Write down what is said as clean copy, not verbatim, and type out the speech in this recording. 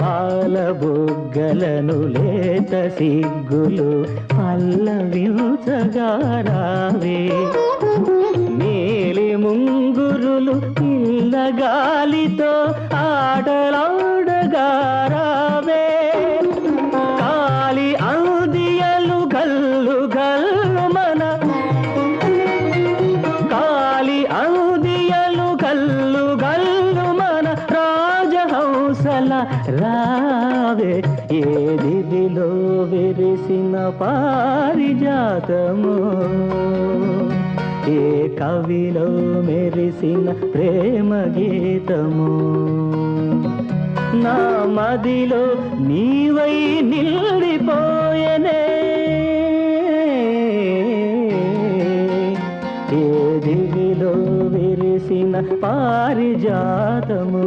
పాల బుగ్గలను లేత సిగ్గులు పల్లవించగా రావే నీలి ముంగురులు ఇల్లగాలితో ఆటలాడగా రావే కాలి అందియలు గల్లు గల్లు మన కాలి అందియలు గల్లు గల్లు మన రాజహంసల రావే ఏ దివిలో విరిసిన పారిజాతము ఏ కవిలో మెరిసిన ప్రేమ గీతము నా మదిలో నీవై నిలిపోయనే ఏ దివిలో విరిసిన పారిజాతము